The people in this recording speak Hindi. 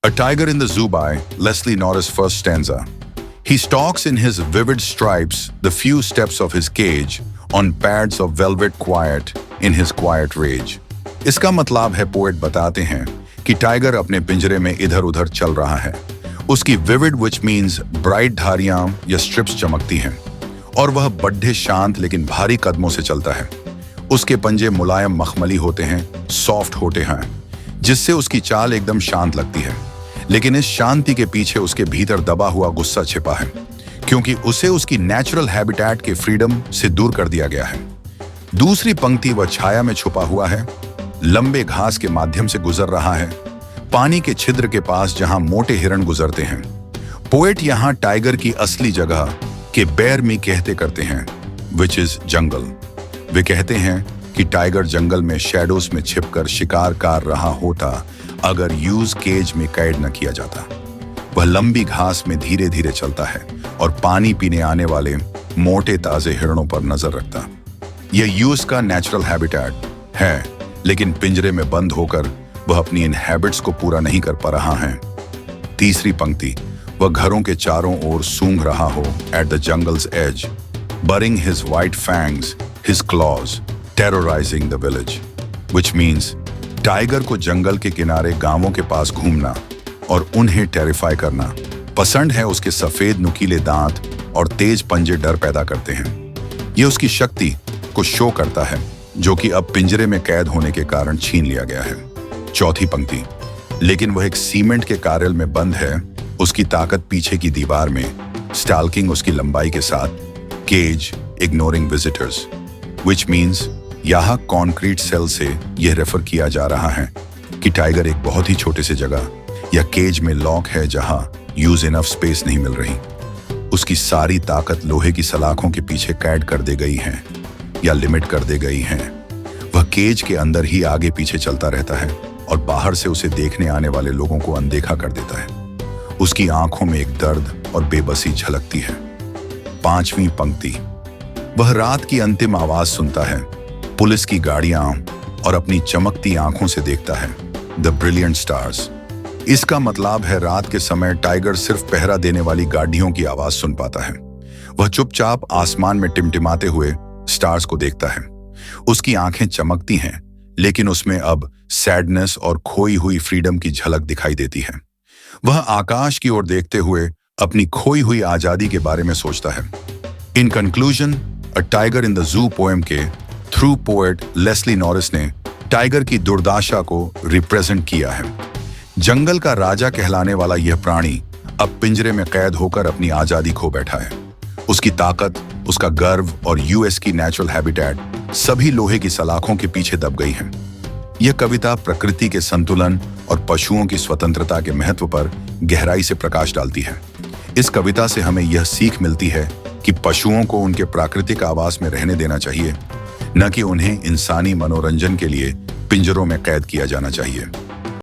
A Tiger in the Zoo by Leslie Norris. First stanza. He stalks in his vivid stripes the few steps of his cage on pads of velvet quiet in his quiet rage. इसका मतलब है पोएट बताते हैं कि टाइगर अपने पिंजरे में इधर उधर चल रहा है। उसकी विविड विच मीन्स ब्राइट धारियां या स्ट्रिप्स चमकती हैं और वह बड्ढे शांत लेकिन भारी कदमों से चलता है। उसके पंजे मुलायम मखमली होते हैं, सॉफ्ट होते हैं, जिससे उसकी चाल एकदम शांत लगती है। लेकिन इस शांति के पीछे उसके भीतर दबा हुआ गुस्सा छिपा है, क्योंकि उसे उसकी नेचुरल हैबिटेट के फ्रीडम से दूर कर दिया गया है। दूसरी पंक्ति वह छाया में छुपा हुआ है, लंबे घास के माध्यम से गुजर रहा है, पानी के छिद्र के पास जहां मोटे हिरण गुजरते हैं। पोएट यहां टाइगर की असली जगह के बेयर मी कहते करते हैं, विच इज जंगल। वे कहते हैं कि टाइगर जंगल में शैडोज में छिपकर शिकार कर रहा होता अगर यूज केज में कैद न किया जाता। वह लंबी घास में धीरे धीरे चलता है और पानी पीने आने वाले मोटे ताजे हिरणों पर नजर रखता। यह यूज का नेचुरल हैबिटेट है, लेकिन पिंजरे में बंद होकर वह अपनी इन हैबिट्स को पूरा नहीं कर पा रहा है। तीसरी पंक्ति, वह घरों के चारों ओर सूंघ रहा हो at the jungle's edge, baring his white fangs, his claws, terrorising the village, which means tiger को जंगल के किनारे गांवों के पास घूमना और उन्हें टेरिफाई करना पसंद है। उसके सफेद नुकीले दांत और तेज पंजे डर पैदा करते हैं। यह उसकी शक्ति को शो करता है, जो कि अब पिंजरे में कैद होने के कारण छीन लिया गया है। चौथी पंक्ति, लेकिन वह एक सीमेंट के कार्यल में बंद है, उसकी ताकत पीछे की दीवार में, स्टाल्किंग उसकी लंबाई के साथ, cage ignoring visitors, which means यहाँ कॉन्क्रीट सेल से यह रेफर किया जा रहा है कि टाइगर एक बहुत ही छोटे से जगह या केज में लॉक है जहां यूज इनफ स्पेस नहीं मिल रही। उसकी सारी ताकत लोहे की सलाखों के पीछे कैद कर दी गई है या लिमिट कर दी गई है। वह केज के अंदर ही आगे पीछे चलता रहता है और बाहर से उसे देखने आने वाले लोगों को अनदेखा कर देता है। उसकी आंखों में एक दर्द और बेबसी झलकती है। पांचवी पंक्ति, वह रात की अंतिम आवाज सुनता है, पुलिस की गाड़ियां और अपनी चमकती आंखों से देखता है, द ब्रिलियंट स्टार्स। इसका मतलब है रात के समय टाइगर सिर्फ पहरा देने वाली गाड़ियों की आवाज सुन पाता है। वह चुपचाप आसमान में टिमटिमाते हुए स्टार्स को देखता है। उसकी आंखें चमकती हैं, लेकिन उसमें अब सैडनेस और खोई हुई फ्रीडम की झलक दिखाई देती है। वह आकाश की ओर देखते हुए अपनी खोई हुई आजादी के बारे में सोचता है। In conclusion, a tiger in the zoo poem के थ्रू पोएट लेस्ली नॉरिस ने टाइगर की दुर्दशा को रिप्रेजेंट किया है। जंगल का राजा कहलाने वाला यह प्राणी अब पिंजरे में कैद होकर अपनी आजादी खो बैठा है। उसकी ताकत, उसका गर्व और यूएस की नेचुरल हैबिटेट सभी लोहे की सलाखों के पीछे दब गई हैं। यह कविता प्रकृति के संतुलन और पशुओं की स्वतंत्रता के महत्व पर गहराई से प्रकाश डालती है। इस कविता से हमें यह सीख मिलती है कि पशुओं को उनके प्राकृतिक आवास में रहने देना चाहिए, न कि उन्हें इंसानी मनोरंजन के लिए पिंजरों में कैद किया जाना चाहिए।